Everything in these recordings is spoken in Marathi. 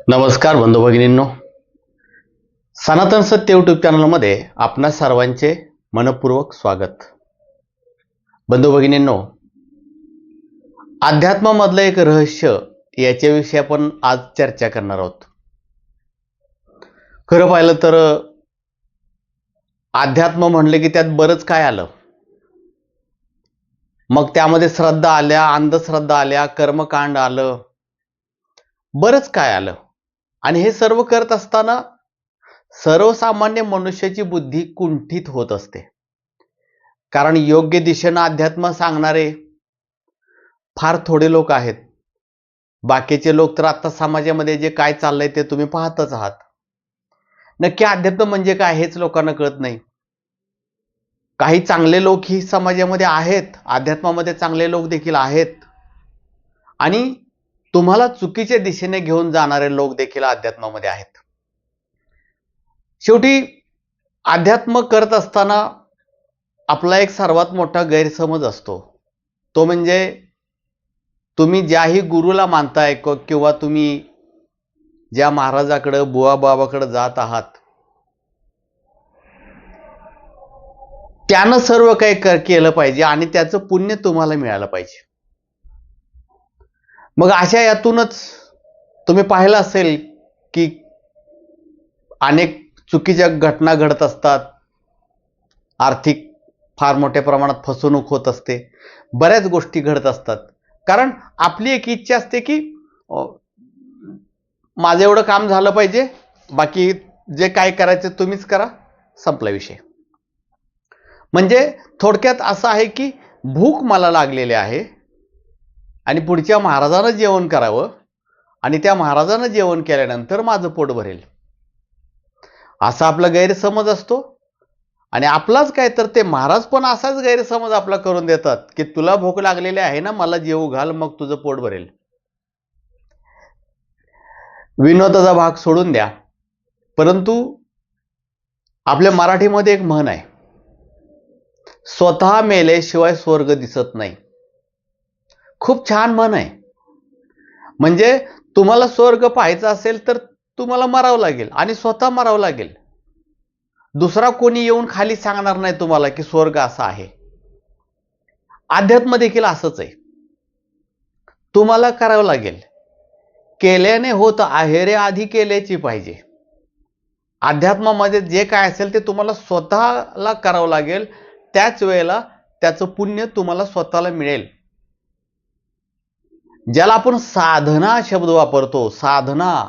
नमस्कार बंधू भगिनींनो, सनातन सत्य यूट्यूब चॅनलमध्ये आपणा सर्वांचे मनपूर्वक स्वागत. बंधू भगिनींनो, अध्यात्मामधलं एक रहस्य याच्याविषयी आपण आज चर्चा करणार आहोत. खरं पाहिलं तर अध्यात्म म्हणले की त्यात बरंच काय आलं. मग त्यामध्ये श्रद्धा आल्या, अंधश्रद्धा आल्या, कर्मकांड आलं, बरंच काय आलं. आणि हे सर्व करत असताना सर्वसामान्य मनुष्याची बुद्धी कुंठित होत असते. कारण योग्य दिशेनं अध्यात्म सांगणारे फार थोडे लोक आहेत. बाकीचे लोक तर आता समाजामध्ये जे काय चाललंय ते तुम्ही पाहतच आहात. नक्की अध्यात्म म्हणजे काय हेच लोकांना कळत नाही. काही चांगले लोक ही समाजामध्ये आहेत, अध्यात्मामध्ये चांगले लोक देखील आहेत, आणि तुम्हाला चुकीच्या दिशेने घेऊन जाणारे लोक देखील अध्यात्मामध्ये आहेत. शेवटी अध्यात्म करत असताना आपला एक सर्वात मोठा गैरसमज असतो. तो म्हणजे तुम्ही ज्याही गुरुला मानताय किंवा तुम्ही ज्या महाराजाकडे, बुवा बाबाकडे जात आहात, त्यानं सर्व काही केलं पाहिजे आणि त्याचं पुण्य तुम्हाला मिळालं पाहिजे. मग अशा यातूनच तुम्ही पाहिलं असेल की अनेक चुकीच्या घटना घडत असतात. आर्थिक फार मोठ्या प्रमाणात फसवणूक होत असते. बऱ्याच गोष्टी घडत असतात. कारण आपली एक इच्छा असते की माझं एवढं काम झालं पाहिजे, बाकी जे काय करायचं तुम्हीच करा, संपला विषय. म्हणजे थोडक्यात असं आहे की भूक मला लागलेली आहे आणि पुढच्या महाराजानं जेवण करावं आणि त्या महाराजानं जेवण केल्यानंतर माझं पोट भरेल, असा आपला गैरसमज असतो. आणि आपलाच काय तर ते महाराज पण असाच गैरसमज आपला करून देतात की तुला भूक लागलेली आहे ना, मला जेवू घाल, मग तुझं पोट भरेल. विनोदाचा भाग सोडून द्या, परंतु आपल्या मराठीमध्ये एक म्हण आहे, स्वतः मेल्याशिवाय स्वर्ग दिसत नाही. खूप छान म्हण आहे. म्हणजे तुम्हाला स्वर्ग पाहायचा असेल तर तुम्हाला मरावं लागेल आणि स्वतः मरावं लागेल. दुसरा कोणी येऊन खाली सांगणार नाही तुम्हाला की स्वर्ग असा आहे. अध्यात्म देखील असंच आहे. तुम्हाला करावं लागेल. केल्याने होत आहे रे, आधी केल्याची पाहिजे. अध्यात्मामध्ये जे काय असेल ते तुम्हाला स्वतःला करावं लागेल. त्याच वेळेला त्याचं पुण्य तुम्हाला स्वतःला मिळेल. ज्याला आपण साधना शब्द वापरतो, साधना,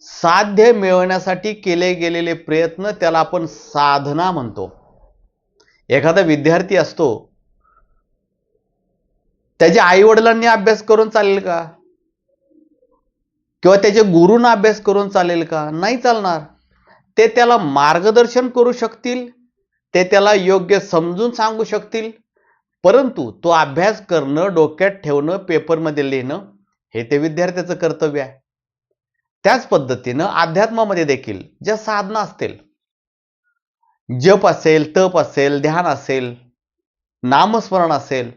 साध्य मिळवण्यासाठी केले गेलेले प्रयत्न, त्याला आपण साधना म्हणतो. एखादा विद्यार्थी असतो, त्याच्या आई वडिलांनी अभ्यास करून चालेल का? किंवा त्याच्या गुरूंना अभ्यास करून चालेल का? नाही चालणार. ते त्याला मार्गदर्शन करू शकतील, ते त्याला योग्य समजून सांगू शकतील, परंतु तो अभ्यास करणं, डोक्यात ठेवणं, पेपरमध्ये लिहिणं हे ते विद्यार्थ्याचं कर्तव्य आहे. त्याच पद्धतीनं अध्यात्मामध्ये देखील ज्या साधना असतील, जप असेल, तप असेल, ध्यान असेल, नामस्मरण असेल,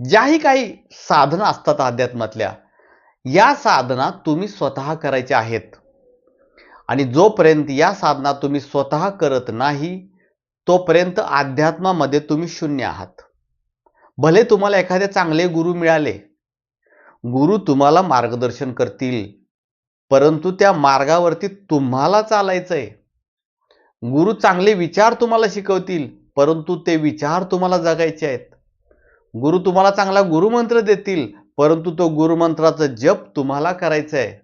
ज्याही काही साधना असतात अध्यात्मातल्या, या साधना तुम्ही स्वतः करायच्या आहेत. आणि जोपर्यंत या साधना तुम्ही स्वतः करत नाही तोपर्यंत अध्यात्मामध्ये तुम्ही शून्य आहात. भले तुम्हाला एखादे चांगले गुरु मिळाले, गुरु तुम्हाला मार्गदर्शन करतील, परंतु त्या मार्गावरती तुम्हाला चालायचंय. गुरु चांगले विचार तुम्हाला शिकवतील, परंतु ते विचार तुम्हाला जगायचे आहेत. गुरु तुम्हाला चांगला गुरुमंत्र देतील, परंतु तो गुरुमंत्राचा जप तुम्हाला करायचा आहे.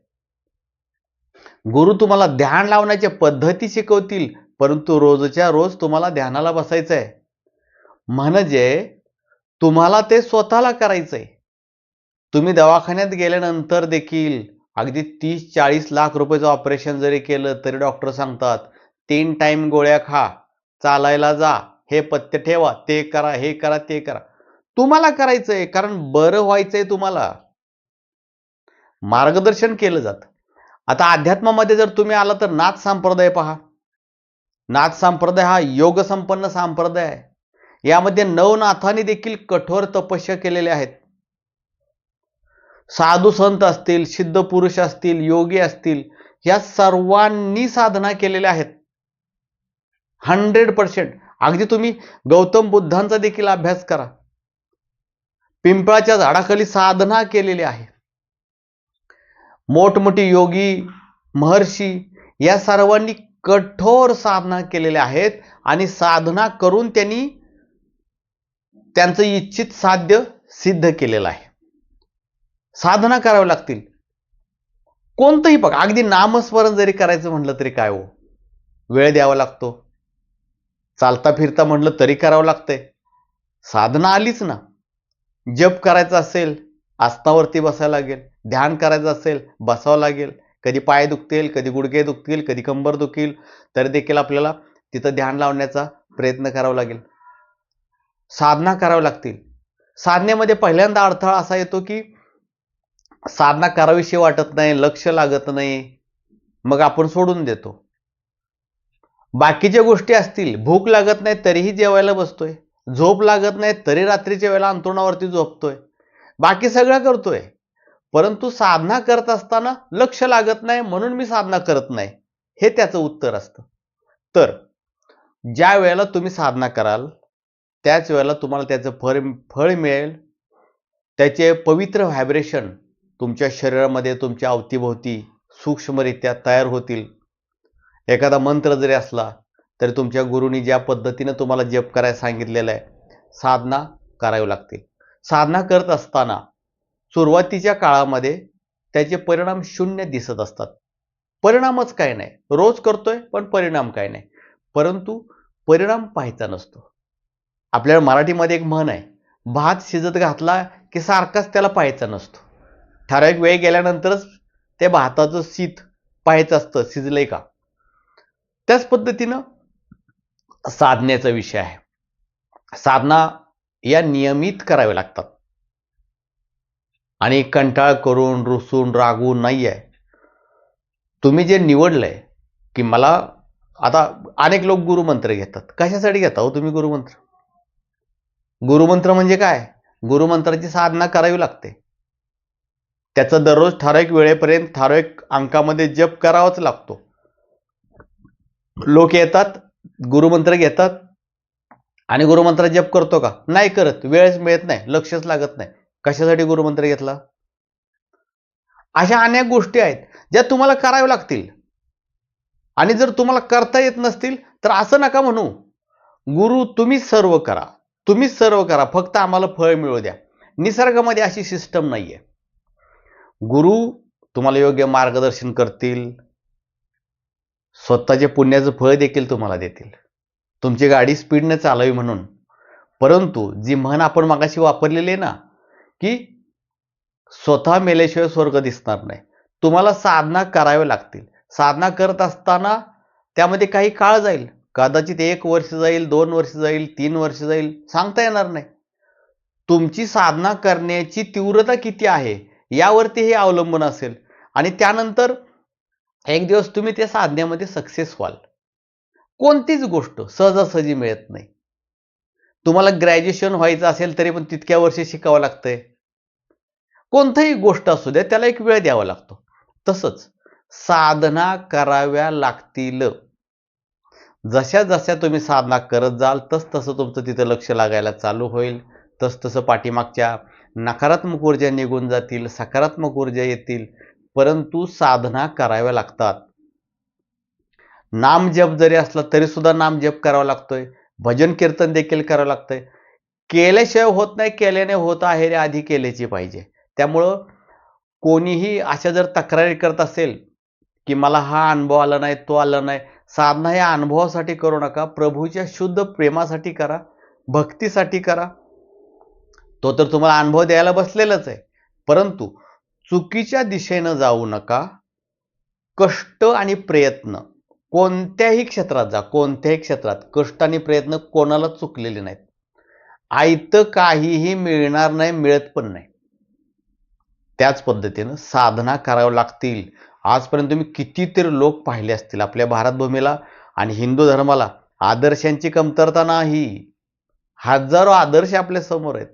गुरु तुम्हाला ध्यान लावण्याच्या पद्धती शिकवतील, परंतु रोजच्या रोज तुम्हाला ध्यानाला बसायचं आहे. म्हणजे तुम्हाला ते स्वतःला करायचंय. तुम्ही दवाखान्यात गेल्यानंतर देखील अगदी 30-40 लाख रुपयाचं ऑपरेशन जरी केलं तरी डॉक्टर सांगतात 3 टाइम गोळ्या खा, चालायला जा, हे पथ्य ठेवा, ते करा, हे करा, ते करा. तुम्हाला करायचंय, कारण बरं व्हायचंय. तुम्हाला मार्गदर्शन केलं जातं. आता अध्यात्मामध्ये जर तुम्ही आला तर नाथ संप्रदाय पहा. नाथ संप्रदाय हा योग संपन्न संप्रदाय आहे. यामध्ये नवनाथांनी देखील कठोर तपस्या केलेल्या आहेत. साधू संत असतील, सिद्ध पुरुष असतील, योगी असतील, या सर्वांनी साधना केलेल्या आहेत 100%. अगदी तुम्ही गौतम बुद्धांचा देखील अभ्यास करा. पिंपळाच्या झाडाखाली साधना केलेली आहे. मोठमोठी योगी, महर्षी या सर्वांनी कठोर साधना केलेल्या आहेत आणि साधना करून त्यांनी त्यांचं इच्छित साध्य सिद्ध केलेलं आहे. साधना करावी लागतील. कोणतंही बघा, अगदी नामस्मरण जरी करायचं म्हटलं तरी काय हो, वेळ द्यावा लागतो. चालता फिरता म्हटलं तरी करावं लागतंय. साधना आलीच ना. जप करायचा असेल आसनावरती बसायला लागेल, ध्यान करायचं असेल बसावं लागेल. कधी पाय दुखतील, कधी गुडघे दुखतील, कधी कंबर दुखील, तरी देखील आपल्याला तिथं ध्यान लावण्याचा प्रयत्न करावा लागेल. साधना करावी लागतील. साधनेमध्ये पहिल्यांदा अडथळा असा येतो की साधना करावीशी वाटत नाही, लक्ष लागत नाही, मग आपण सोडून देतो. बाकीच्या गोष्टी असतील, भूक लागत नाही तरीही जेवायला बसतोय, झोप लागत नाही तरी रात्रीच्या वेळेला अंथरुणावरती झोपतोय, बाकी सगळं करतोय, परंतु साधना करत असताना लक्ष लागत नाही म्हणून मी साधना करत नाही, हे त्याचं उत्तर असतं. तर ज्या वेळेला तुम्ही साधना कराल त्याच वेळेला तुम्हाला त्याचं फळ मिळेल. त्याचे पवित्र व्हायब्रेशन तुमच्या शरीरामध्ये, तुमच्या अवतीभोवती सूक्ष्मरित्या तयार होतील. एखादा मंत्र जरी असला तरी तुमच्या गुरुनी ज्या पद्धतीने तुम्हाला जप करायला सांगितलेलं आहे, साधना करावी लागतील. साधना करत असताना सुरुवातीच्या काळामध्ये त्याचे परिणाम शून्य दिसत असतात. परिणामच काय नाही, रोज करतोय पण परिणाम काय नाही, परंतु परिणाम पाहायचा नसतो. आपल्या मराठीमध्ये एक म्हण आहे, भात शिजत घातला की सारखाच त्याला पाहायचा नसतो. ठराविक वेळ गेल्यानंतरच ते भाताचं शीत पाहायचं असतं, शिजलंय का. त्याच पद्धतीनं साधनेचा विषय आहे. साधना या नियमित कराव्या लागतात आणि कंटाळ करून, रुसून, रागून नाही आहे. तुम्ही जे निवडलंय की मला आता अनेक लोक गुरुमंत्र घेतात. कशासाठी घेता हो तुम्ही गुरुमंत्र? गुरुमंत्र म्हणजे काय? गुरुमंत्राची साधना करावी लागते. त्याचं दररोज ठराविक वेळेपर्यंत ठराविक अंकामध्ये जप करावाच लागतो. लोक येतात, गुरुमंत्र घेतात आणि गुरुमंत्र जप करतो का? नाही करत. वेळच मिळत नाही, लक्षच लागत नाही. कशासाठी गुरुमंत्र घेतला? अशा अनेक गोष्टी आहेत ज्या तुम्हाला कराव्या लागतील. आणि जर तुम्हाला करता येत नसतील तर असं नका म्हणू, गुरु तुम्हीच सर्व करा, तुम्हीच सर्व करा, फक्त आम्हाला फळ मिळू द्या. निसर्गामध्ये अशी सिस्टम नाहीये. गुरु तुम्हाला योग्य मार्गदर्शन करतील, स्वतःचे पुण्याचं फळ देखील तुम्हाला देतील, तुमची गाडी स्पीडने चालावी म्हणून. परंतु जी म्हण आपण मागाशी वापरलेली आहे ना, की स्वतः मेल्याशिवाय स्वर्ग दिसणार नाही, तुम्हाला साधना कराव्या लागतील. साधना करत असताना त्यामध्ये काही काळ जाईल, कदाचित 1 वर्ष जाईल, 2 वर्ष जाईल, 3 वर्ष जाईल, सांगता येणार नाही. तुमची साधना करण्याची तीव्रता किती आहे यावरती हे अवलंबून असेल. आणि त्यानंतर एक दिवस तुम्ही त्या साधनेमध्ये सक्सेस व्हाल. कोणतीच गोष्ट सहजासहजी मिळत नाही. तुम्हाला ग्रॅज्युएशन व्हायचं असेल तरी पण तितक्या वर्ष शिकावं लागतंय. कोणतीही गोष्ट असू द्या, त्याला एक वेळ द्यावा लागतो. तसंच साधना कराव्या लागतील. जशा जशा तुम्ही साधना करत जाल तसं तुमचं तिथं लक्ष लागायला चालू होईल. तसं पाठीमागच्या नकारात्मक ऊर्जा निघून जातील, सकारात्मक ऊर्जा येतील. परंतु साधना कराव्या लागतात. नाम जप जरी असला तरी सुद्धा नाम जप करावा लागतोय, भजन कीर्तन देखील करावं लागतंय. केल्याशिवाय होत नाही, केल्याने होत आहे रे आधी केल्याची पाहिजे. त्यामुळं कोणीही अशा जर तक्रारी करत असेल की मला हा अनुभव आला नाही, तो आला नाही, साधना या अनुभवासाठी करू नका, प्रभूच्या शुद्ध प्रेमासाठी करा, भक्तीसाठी करा. तो तर तुम्हाला अनुभव द्यायला बसलेलाच आहे, परंतु चुकीच्या दिशेनं जाऊ नका. कष्ट आणि प्रयत्न कोणत्याही क्षेत्रात जा, कोणत्याही क्षेत्रात कष्ट आणि प्रयत्न कोणाला चुकलेले नाहीत. आयतं काहीही मिळणार नाही, मिळत पण नाही. त्याच पद्धतीनं साधना कराव्या लागतील. आजपर्यंत तुम्ही कितीतरी लोक पाहिले असतील. आपल्या भारतभूमीला आणि हिंदू धर्माला आदर्शांची कमतरता नाही. हजारो आदर्श आपल्या समोर आहेत.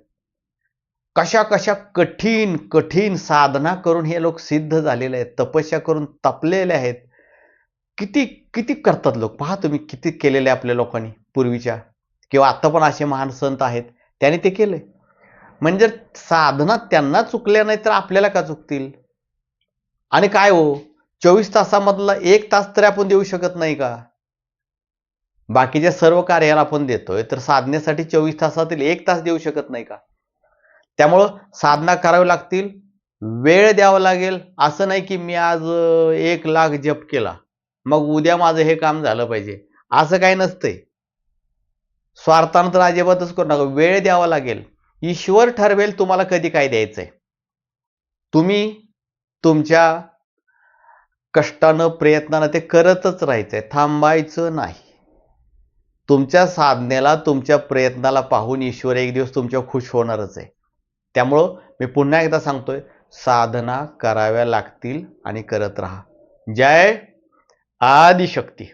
कशा कशा कठीण कठीण साधना करून हे लोक सिद्ध झालेले आहेत, तपस्या करून तपलेले आहेत. किती किती करतात लोक, पहा तुम्ही किती केलेले आपल्या लोकांनी पूर्वीच्या, किंवा आता पण असे महान संत आहेत त्यांनी ते केलंय. म्हणजे साधना त्यांना चुकल्या नाही तर आपल्याला का चुकतील? आणि काय हो, 24 तासामधला 1 तास तरी आपण देऊ शकत नाही का? बाकीच्या सर्व कार्याला आपण देतोय, तर साधनेसाठी 24 तासातील 1 तास देऊ शकत नाही का? त्यामुळं साधना करावी लागतील, वेळ द्यावा लागेल. असं नाही की मी आज 1,00,000 जप केला, मग उद्या माझं हे काम झालं पाहिजे, असं काही नसतंय. स्वार्थानं तर अजिबातच करू नका. वेळ द्यावा लागेल. ईश्वर ठरवेल तुम्हाला कधी काय द्यायचंय. तुम्ही तुमच्या कष्टानं प्रयत्नानं ते करतच राहायचंय, थांबायचं नाही. तुमच्या साधनेला तुमच्या प्रयत्नाला पाहून ईश्वर एक दिवस तुमच्यावर खुश होणारच आहे. त्यामुळं मी पुन्हा एकदा सांगतोय, साधना कराव्या लागतील आणि करत राहा. जय आदिशक्ती.